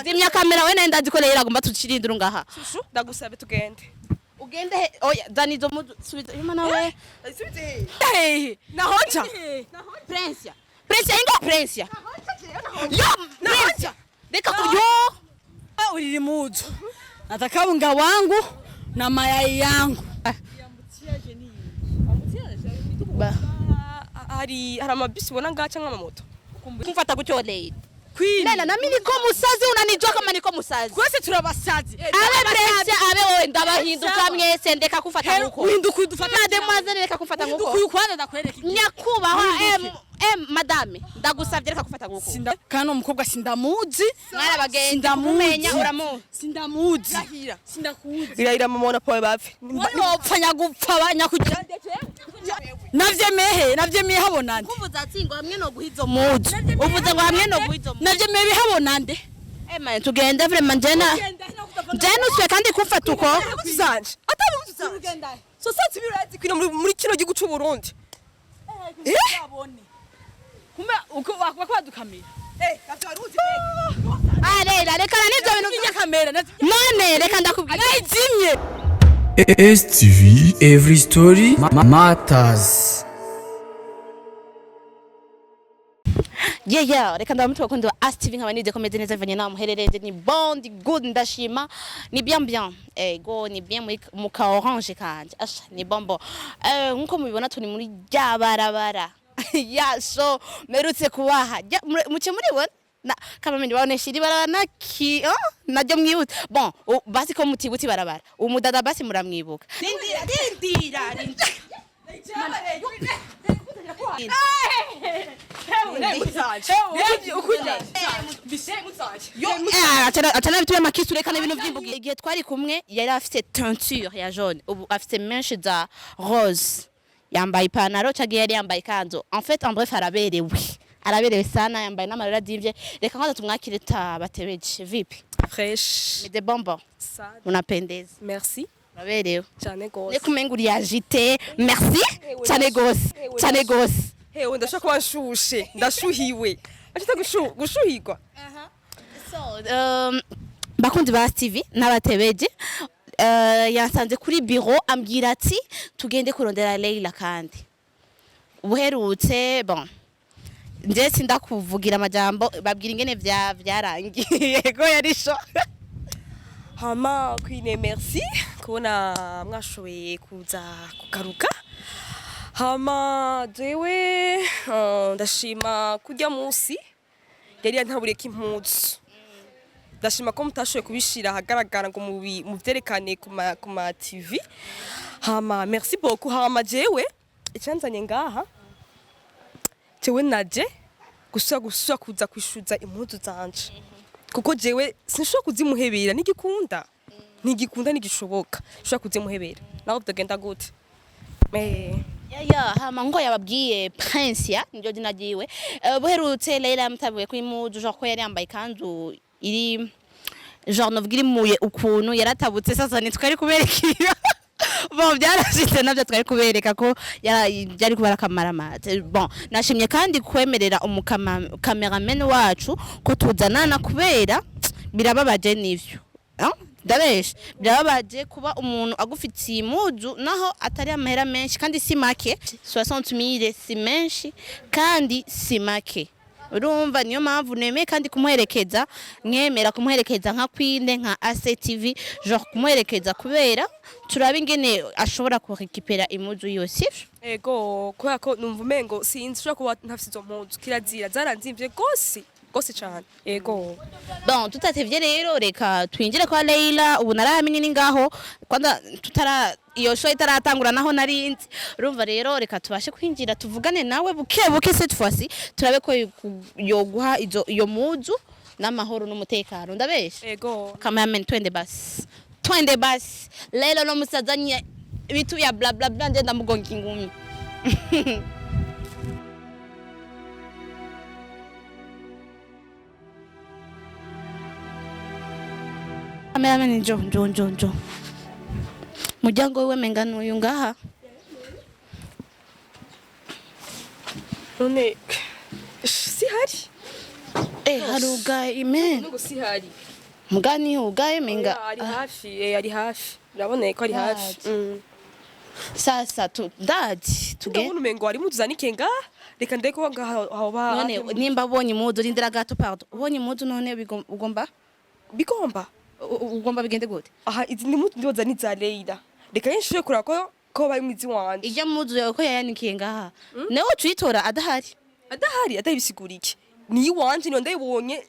Zimya kamera we nenda ndikorera agomba tucirindira ngaha. Shushu ndagusabe tugende. Ugende oya zanizo mudu subiza yuma nawe. Subize he. Nahoja. Princia. Princia inga Princia. Yo Princia. Deka kuyo. Ulili mudu. Nataka unga wangu na mayai yangu. Ba. Hari amabisi ubona ngaca nk'amamoto. Kumfata gutyo Leilla. Leilla na mimi niko musazi unanijua kama niko musazi. Kwese turabasazi. Abe Princia abe wowe ndabahinduka mwese ndeka kufata nguko. Uhinduka udufata mademoiselle reka kufata nguko. Kuyukwana ndakwereka. Nyakubaho madame ndagusavye reka kufata nguko. Kano umukobwa sindamuzi. Mwara bagenzi kumenya uramu. Sindamuzi. Sindakuzi. Leilla mama poe bapfe. Wani wopfanya gupfa banyakugira. Navyemeye habona nde. Kuvuza atsingo hamwe no guhizo muzi. Uvuze ngo hamwe no guhizo muzi. Navyemeye habona nde. Man tugenda vraiment jena uswe kandi kufata uko Zanje. Atabi uzanje. So satsi birazi kwina muri kino gihugu cy'u Burundi. Kumbe uko wakwadukamira. Gavyaruzi. Leilla reka nivyo bintu by'akamera. None reka ndakubwira. Ayizimye. STV Every Story Matters. Yeah, reka ndamutu bakundi wa STV nkaba nije komeze neza vanye na muhererende ni bond good ndashima ni bien go ni bien mu ka orange kanje asha ni bombo nkuko mubibona tuni muri barabara ya so merutse kubaha muce muri bona na kama mimi baone shiri barabana ki najyo mwibuta bon basi ko mutibuti barabara umudada basi muramwibuka ndindira Atana bitu y'amakisu reka n'ibintu by'imbugi igihe twari kumwe yari afite teinture ya jaune ubu afite menshi za rose yambaye ipantaro cagiye yari yambaye kanzo en fait en bref araberewe sana yambaye n'amarira divye reka kwanza tumwakire tabatebeje vipi Fresh. Mais de bonbons unapendeza Merci. Araberewe Cyane gose. Ne kumenguri yagite merci cyane gose Hewe ndashaka kuba nshushe ndashuhiwe ashita gushuhirwa so bakundi ba TV n'abatebeje yasanze kuri bureau ambwira ati tugende kurondera Leilla kandi ubuherutse bon nje sindakuvugira amajambo babwira ingene vyarangiye yego yarisho hama kwine merci kubona mwashoboye kuza kugaruka hama jewe ndashima kujya munsi yari yantabureka impuzu ndashima ko mutashoboye kubishira hagaragara ngo muvyerekane ku ma TV hama merci beaucoup hama jewe icyanzanye ngaha jewe naje gusura kuza kwishuza impuzu zanje kuko jewe sinshobora kuzimuhebera ntigikunda nigishoboka shobora kuzimuhebera naho byagenda gute hama ngo yababwiye Princia njo dinagiwe buherutse Leilla mutabuye ko impuzu jo ko yari yambaye kanzu iri genre novugira imuye ukuntu yaratabutse sasa nitwari kuberekira bon byarashitse navyo twari kubereka ko yari kubara kamaramaze bon nashimye kandi kwemerera cameraman wacu ko tuzanana kubera birababaje nivyo Dabesh birababaje kuba umuntu agufitiye impuzu naho atari amahera menshi kandi si make 60000 si menshi kandi si make urumva niyo mpamvu nemeye kandi kumuherekeza nkemera kumuherekeza nka Queen nka ACTV genre kumuherekeza kubera turabe ingene ashobora kurekipera impuzu yose ego kwa ko numva umengo sinzi shobora kuba ntafite izo mpuzu kirazira zaranzimvye gose cyane ego bon tutatevye rero reka twinjire kwa Leilla ubu naramenye ni ngaho kwanda iyo show itaratangura naho narinzi urumva rero reka tubashe kwinjira tuvugane nawe buke cette fois-ci turabe ko yoguha iyo muzu n'amahoro n'umutekano ndabeshe ego cameraman twende basi Leilla no musazanye bitu ya bla bla bla ndenda mugonga ingumi cameraman njo mujyango wewe mengano uyu ngaha none si hari harugaye men ngo si hari mugani hugaye menga ari hafi urabona ko ari hafi sasa dadi tugende umengo ari muzanike nga reka ndeko aho ba none nimba bonye mudu rindira gato pardon bonye mudu none ugomba bigende gute aha izi ni mudu ndoza ni za Leilla reka yenshiye kura ko bari mwizi wanje ijya mudu yawe ko yayanikiye ngaha nawe tuyitora adahari bisigura iki ni wanje niyo ndayibonye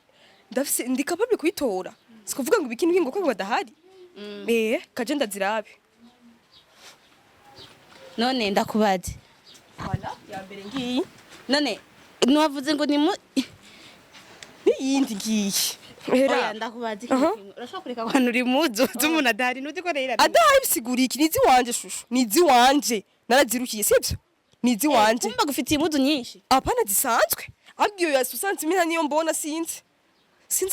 ndafise ndikababye kuyitora sikuvuga ngo ibiki n'ibingo ko badahari kaje ndazirabe none ndakubaze wala ya mbere ngiyi none nwavuze ngo ni yindi ngiyi oya ndakubaze urashaka kureka abantu uri muzu z'umuntu adahari nuti ko Leilla adahari bisigura iki nizi wanje shushu nizi wanje narazirukiye sibyo nizi wanje kumba gufitiye imudu nyinshi apana zisanzwe abwiyo ya 60 niyo mbona sinzi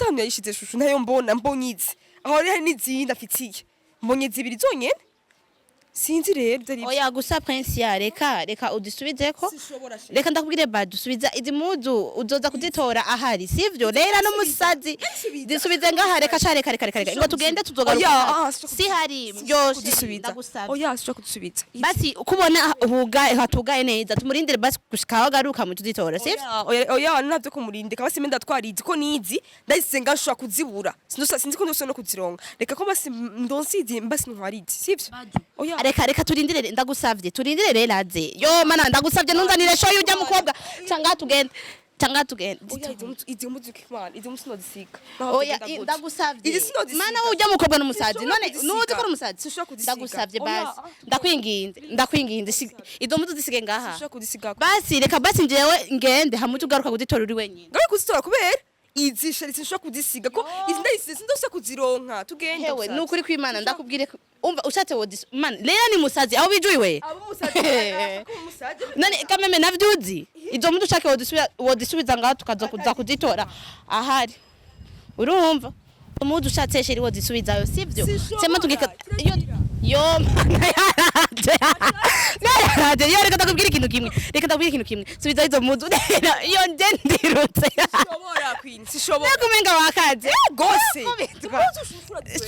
hamwe yayishize shushu nayo mbonyize aho rero n'izindi afitiye mbonye zibiri zonyene sinzi rero dali oya gusa Princia reka udisubizeko reka ndakubwire badusubiza izi mudu uzoza kuzitora ahari sivyo Leilla n'umusazi disubize ngaha reka ngo tugende tuzogaruka si hari byose ndagusaba oya sho kudusubiza basi ukubona hatugaye neza tumurindire basi gushikaho garuka mu tuzitora sivyo oya navyo kumurindika basi menda twarizi ko nizi ndayisenga nshobora kuzibura sinzi ko ndose no kuzironga reka ko basi ndonsizi basi ntwarizi sivyo oya reka turindire turindire Leilla aze yo mana ndagusavye ntunzanire shoyo ujya mukobwa cyangwa tugende oya izi muziki man izi musino zisiga oya ndagusavye mana wowe ujya mukobwa n'umusazi none nuzi ko umusazi ndagusavye basi ndakwinginze izo muzu zisige ngaha basi reka basi njewe ngende hamutu ugaruka kuzitora uri wenyine ngaruka kuzitora kubera izi shari sinshobora kudisiga ko izi ndayise sindose kuzironka tugende hewe nukuri kwimana ndakubwire umva ushatse man Leilla ni musazi aho bijuiwe none kameme navyuzi izo mudu ushake wodisubiza ngaho tukaza kuza kuzitora ahari urumva umudu ushatse sheri wodisubizayo sivyo sema tugika yo yaraje yo reka ndakubwira ikintu kimwe subiza izo mudu yo ndendirutse sishobora kumenga wakaje gose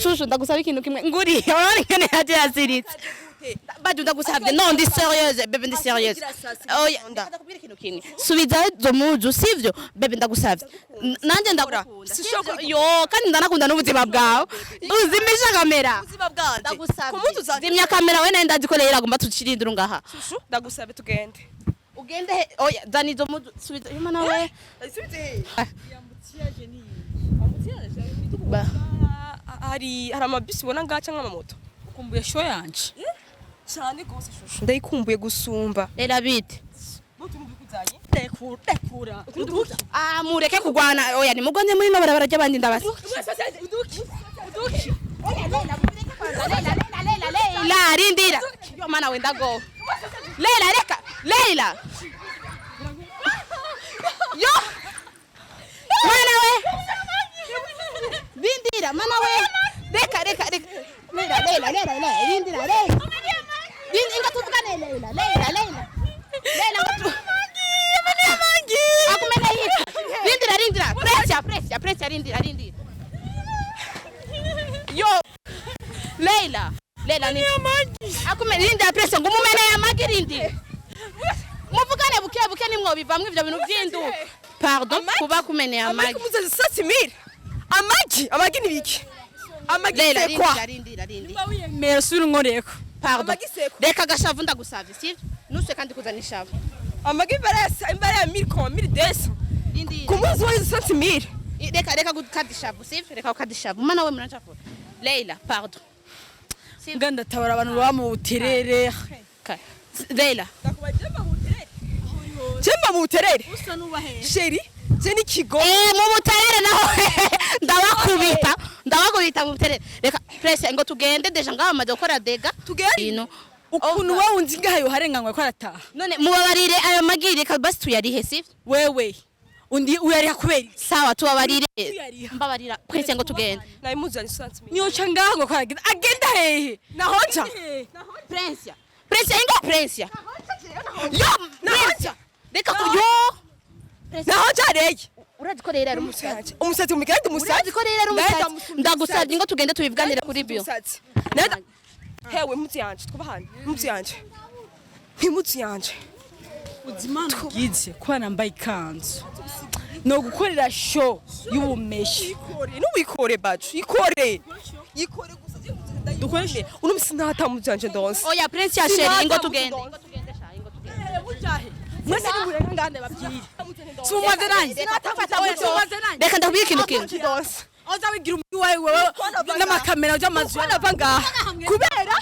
shushu ndagusaba ikintu kimwe nguri urabona ngene yaje yaziritse badu ndagusabye no ndi serieuse bebe ndi serieuse oya ndakubwira ikintu kimwe subiza izo mudu sivyo bebe ndagusabye nanje ndagukunda yo kandi ndanakunda n'ubuzima bwawe uzimisha kamera ndagusabye zimya kamera we nenda ndiko Leilla agomba tucirindira ngaha shushu ndagusabye tugende ugende oya zani izo mudu subiza yuma nawe subize hari amabisi ubona ngaca nk'amamoto ukumbuye show yanje cyane gose shushu ndayikumbuye gusumba Leilla bite tekura mureke kugwana oya nimugonye muri no barabara ry'abandi ndabasi Leilla rindira yo mana wenda go Leilla reka Leilla yo mana we rindira mana we reka Leilla rindira inga tuvugane Leilla akumena hivi rindira Princia rindira yo Leilla ni akumena rindira Princia ngumumena ya magi rindira muvugane buke nimwo bivamwe ivyo bintu vy'indu pardon kuba kumena ya magi muzaze 7000 amagi nibiki amagi sekwa rindira mero suru nkoreko pardon reka gashavu ndagusavye sivyo nuse kandi kuzana ishavu amagi imbere ya 1000 kumuzi wa 7000 reka gukadishavu sivyo reka gukadishavu mana we murachakora Leilla pardon nganda tabara abantu bamu buterere Leilla Jemba mu buterere sheri je ni kigo mu buterere naho ndabakubita mu buterere reka Princia ngo tugende deja ngaho amaze gukora dega tugende ukuntu wowe unzi ngaho harenganywe ko arataha none mubabarire ayo magiri reka basi tuyarihe sivyo wewe undi uyariha kubera sawa tubabarire mbabarira Princia ngo tugende nayi muzani 6000 nyoca ngaho ngo kwagenda agenda hehe nahonja Princia inga Princia yo Princia reka kuryo nahonja rege urazi ko Leila ari umusazi umusatsi umugende umusazi urazi ko Leila ari umusazi ndagusabye ngo tugende tubivuganire kuri bio hewe mutsi yanje twubahane mutsi yanje ntimutsi yanje uzimana ugize kuba nambaye ikanzu no gukorera show y'ubumeshi n'ubikore bacu ikore gusa dukoreshe uno misi ntata mutsi yanje ndonse oya Princia chérie ingo tugende mwese ni mureka ngande babwire sumaze nanjye reka ndakubwira ikintu kimwe oza wigira umwe wewe n'amakamera y'amazu ava ngaha kubera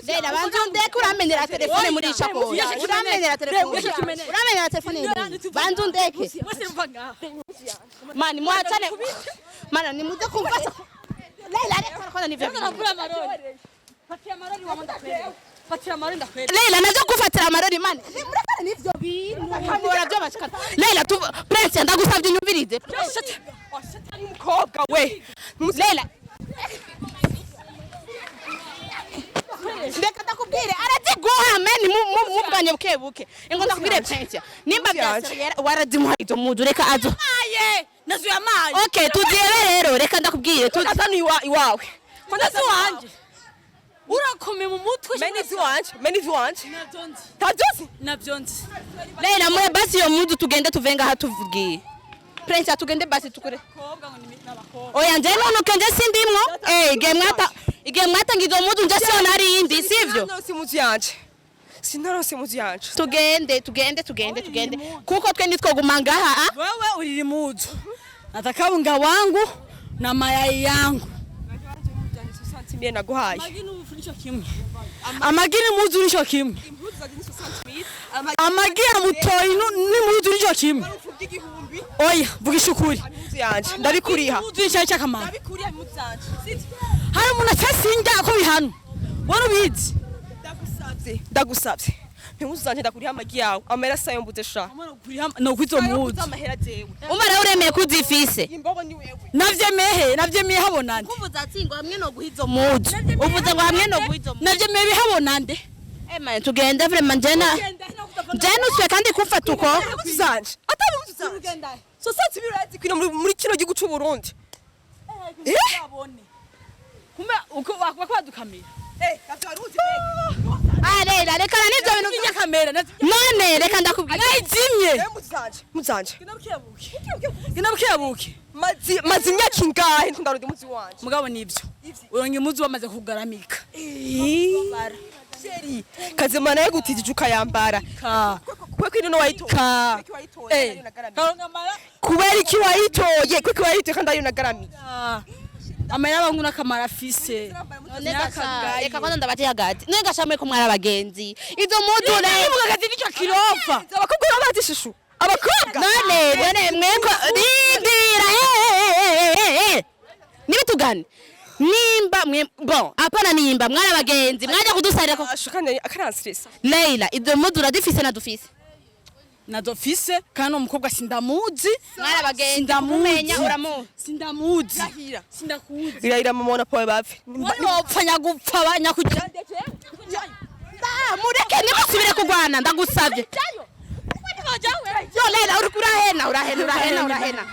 Leila banzu ndeke uramenera telefone muri ishako uramenera telefone banzu ndeke mani mwachane mana ni muze kumfasha Leila reka kwanza nivyo Leila nazo kufatira amarori mani murekane nivyo bintu mbora byo bashikana Leila tu Princia ndagusabye nyumvirize umukobwa we Leila ndeka ndakubwire araziguha meni mubwanye bukebuke ingo ndakubwire Princia nimba byasera warazimuha izo mudu reka azo nazo yamaye okay tugiye rero reka ndakubwire tuzazana iwawe nazo wanje urakome mu mutwe meni wanje tajozi navyonzi Leila mwe basi yo mudu tugende tuvenga hatuvugiye Princia tugende basi tukure oya nje none kenje sindimwo ige mwata ngizo mudu nje sio nari indi sivyo sinarose muzi yanje tugende kuko twe nitwoguma ngaha wewe uri mudu natakabunga wangu na mayai yangu mie naguhaye magini ufunisho kimwe amagini mudu nisho kimwe amagira mutoyi ni mudu nisho kimwe oya vugisha ukuri yanje ndabikuriha mudu nisho cyakamara ndabikuriha mudu yanje hari umuntu acasinga ko bihano wari ubizi ndagusabye ntimuzi zanje ndakuriha amagi yawe amera sayo mbuze sha no kwizo mudu amahera jewe umara uremeye kuzifise imbogo ni wewe navyemeye habonande kuvuza atsingo hamwe no guhizo mudu uvuze ngo hamwe no guhizo mudu navyemeye habonande man tugende vraiment jena uswe kandi kufata uko zanje atari mudu zanje so sati birazi kwina muri kino gihugu cy'u Burundi kumbe uko wakwadukamira Leila reka nivyo bintu by'akamera none reka ndakubwira nayizimye muzanje ginabukebuke mazi imyaka ingahe ntundarundi muzi wanje mugabo nivyo uronke muzi wamaze kugaramika Sheri kazimana yagutije ukayambara kwe kwino wayitoye kubera iki wayitoye kwe wayitoye kandi ayo nagarami amera bangu nakamara afise reka kwanza ndabati hagati nenga shamwe ko mwara abagenzi izo mudu ne mugagazi nicyo kirofa abakobwa babati shishu abakobwa none mweko rindira nibitugane nimba mwe bon apana nimba mwara abagenzi mwaje kudusarira ko ashukane akaranstress Leila izo mudu radifise na dufise nadofise kandi umukobwa sindamuzi mwara abagenzi kumenya uramu sindamuzi sindakuzi iraira mama poe bapfe nopfa nyagupfa banyakugira mureke nimusubire kugwana ndagusabye yo Leila urahena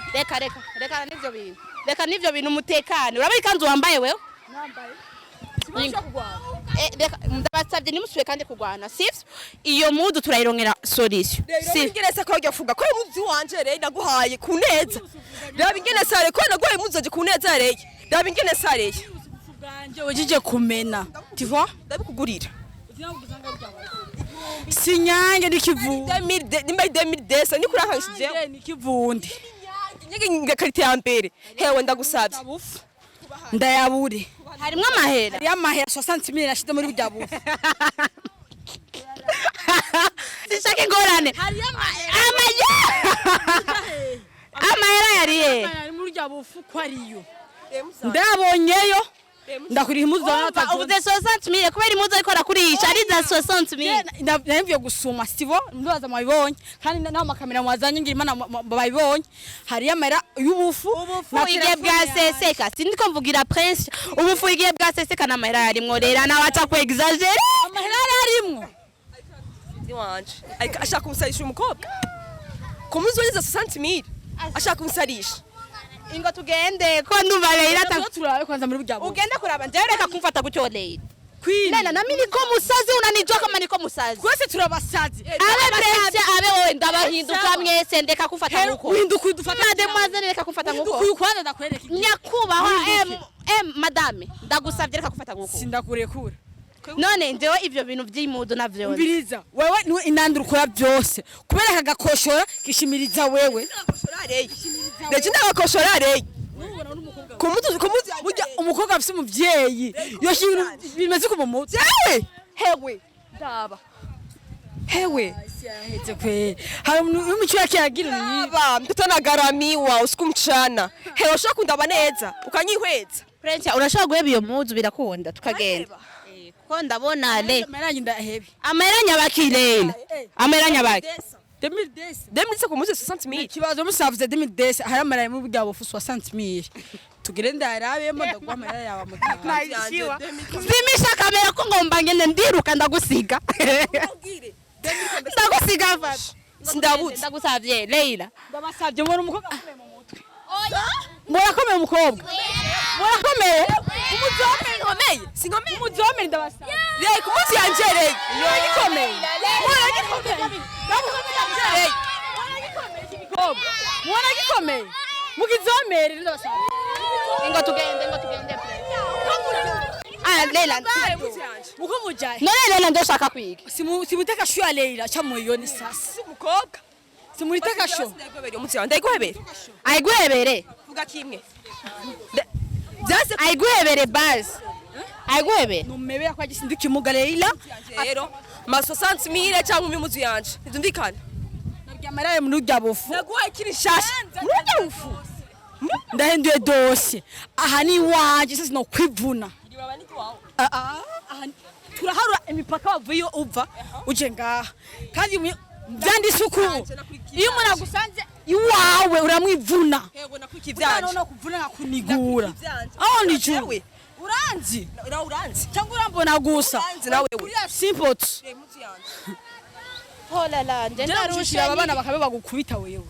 reka nivyo bintu umutekano urabari kanzu wambaye wewe ndabasabye nimusubire kandi kugwana sivyo iyo mudu turayirongera solution ingenesa ko yafuga ko muzi wanje rero naguhaye kuneza raba ingenesa rero ko naguhaye muzaje kuneza rero raba ingenesa rero bwanje wejije kumena tiva ndabikugurira sinyange nikivundi 2010 ni kurankanshije nikivundi nyege karite ya mbere hewe ndagusabye ndayabure harimwe amahera yamahera 60 nashize muri bya bufu sishaka ingorane amahera yariye muri bya bufu ko ariyo ndabonyeyo ndakuriha impuzu za ubuze 60,000 kubera impuzu ariko arakurisha ari za 60,000 navyo gusuma stivo mbaza mwabibonye kandi naho makamera mwazanye ngira imana babibonye hari amera y'ubufu igihe bwa seseka sindiko mvugira Princia ubufu igihe bwa seseka na mahera yarimwo rera nawe aca ku exagere amahera yarimwo ni wanje ashaka umusayisha umukobwa kumuzi wanyeza 60,000 ashaka kumusarisha. ingo tugende ko ndumva Leila turabe kwanza muri burya ugende kuraba nje reka kumfata gutyo Leila Queen Leila nami niko musazi unanijua kama niko musazi twese turabasazi abe Princia abe wowe ndabahinduka mwese ndeka kumfata nguko uhinduka udufata mademoiselle reka kumfata nguko kuyukwana ndakwereka nyakubahwa madame ndagusavye reka kumfata nguko sindakurekura none njewe ivyo bintu vy'imudu navyo mbiriza wewe ni inandura ukora byose kubera akagakoshora gishimiriza wewe Ndetse ndagakoshora reye. burya umukobwa afise umuvyeyi yoshira bimeze ku mumutsi Hewe ndaba. Hewe heze kwe hari umuco yake yagira ni baba mtoto nagaramiwa usiku mchana. Hewe ushaka kundaba neza ukanyihweza. Princia urashobora guheba iyo mudu birakunda tukagenda ko ndabona le amaranye ndahebe ameranya bakilela ameranya baki 2010 Demlitse ku munsi 60,000. kibazo musavuze 2010 hari amaraye mu bwabo fu 60,000 tugire ndarabemo ndagwa amaraya yawe mutana zimisha kamera ko ngomba ngende ndiruka ndagusiga ndagusiga fata Sindabuze. ndagusavye Leila ndabasavye mbona umukobwa akomeye mu mutwe murakomeye umukobwa murakomeye umuzomere nkomeye Sinkomeye. umuzomere ndabasavye Reye ku munsi yanjereye. muragikomeye muragikomeye mugizomere ndabasavye ingo tugende Leila muko mujaye none Leila ndoshaka kwiga simuteka shu ya Leila cha moyoni sasa Umukobwa. simuteka shu Ndayigobere umunsi wanjye. Ndayigobere. ayiguhebere Vuga kimwe. ayiguhebere basi ayiguhebere numebera kwa gisindi kimuga Leila Rero ma 60,000 cyangwa umuzi yanje. Ndumvikana. nabya maraye mu rujya bofu Naguhaye kiri shasha. murujya bofu ndahenduye dose aha ni wanje sasa no kwivuna turaharura imipaka wavuye uva uje ngaha kandi byandise uku iyo umuntu agusanze iwawe uramwivuna Yego nakwikivyaje. no kuvuna ngakunigura aho ni juwe uranzi Uranzi. cyangwa urambona gusa Uranzi nawe we. simple Muzi yanje. hola la nje ndarushira abana bakabe bagukubita wewe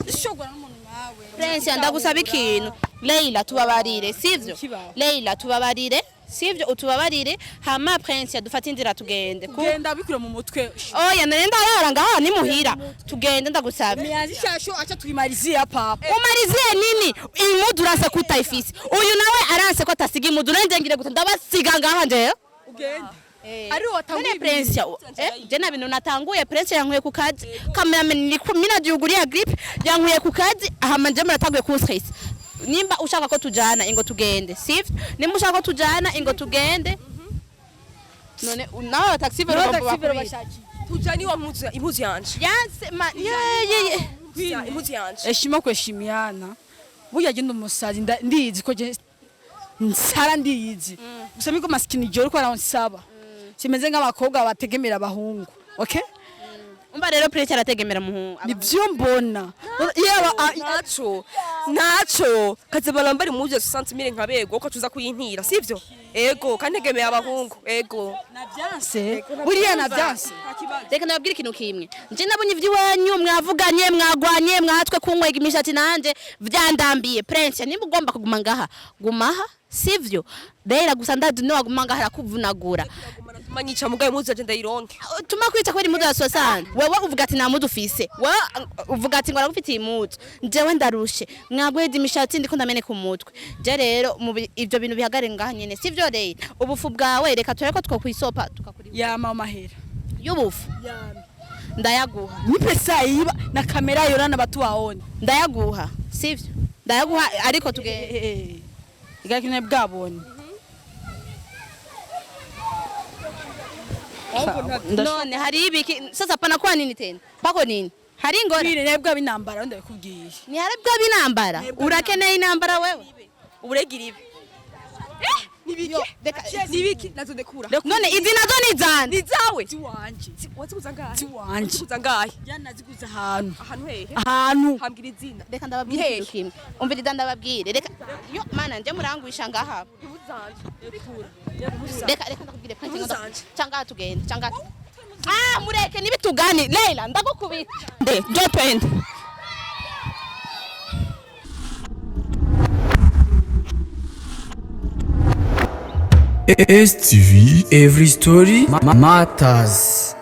ishogora n'umuntu nawe Princia ndagusaba ikintu Leila tubabarire sivyo Ikibaho. Leila tubabarire sivyo utubabarire hama Princia dufate inzira tugende genda bikure mu mutwe oya nenda yara ngaha ni muhira tugende ndagusaba miyazi shasho acha tuyimarizie papa umarizie nini imudu uranse kutayifise uyu nawe aranse ko atasiga imudu nanje ngire gute ndabasiga ngaha nje ugende ari watanguye Princia je na bintu natanguye Princia yankuye ku kazi cameraman ni kumina giuguri ya grip yankuye ku kazi hama nje muratanguye ku stress nimba ushaka ko tujana ingo tugende sivyo nimba ushaka ko tujana ingo tugende none nawe taxi vero bashaki Tujani wa muzi yanje. yanse ma ye Imuzi yanje. eshima kweshimiana burya genda umusazi ndizi ko je nsara ndizi gusa miko maskini joro ko aransaba simeze nk'abakobwa bategemera abahungu okay umba rero Princia arategemera muhungu nibyo mbona yaba Nacho kazebalambari muzi 60,000 nkabego ko tuza kuyintira sivyo? Ego kantegemeye abahungu. Ego. nabyanse buriya nabyanse reka ndababwira ikintu kimwe nje nabonye ivy'iwanyu mwavuganye mwagwanye mwatwe kunkwega imishati nanje vyandambiye Princia nimba ugomba kuguma ngaha gumaha sivyo Leila gusa ndazi no waguma ngaha arakuvunagura Manyica mugaye muzi agenda ironke. tuma kwica kweri mudu ya sosana wewe uvuga ati nta mudu ufise wewe uvuga ati ngo aragufitiye imudu jewe ndarushe mwagwede imishati ndiko ndameneka umutwe je rero ivyo bintu bihagare ngaha nyene sivyo Leila ubufu bwawe reka tureko twokwisopa tukakuri yama mahera y'ubufu ndayaguha ni pesa yiba na kamera yorana batu waone ndayaguha sivyo ndayaguha ariko tuge igakine bwabone none hari ibiki sasa pana kwa nini tena pako nini hari ingora bire bwa binambara ndabikubwiye ni hari bwa binambara urakeneye inambara wewe Uburegira ibi. Nibiki nazo ndekura. none izi nazo ni zande Nizawe. tiwanje Wazi ngahe? tiwanje Kuza ngahe? yana ziguza ahantu Ahantu hehe? ahantu Hambira izina. reka ndababwire ikintu kimwe umviriza ndababwire reka yo mana nje murangwisha ngaha reka ndakubwire cyangwa tugende cyangwa mureke nibitugani Leila ndagukubita nde njo twende STV, every story matters.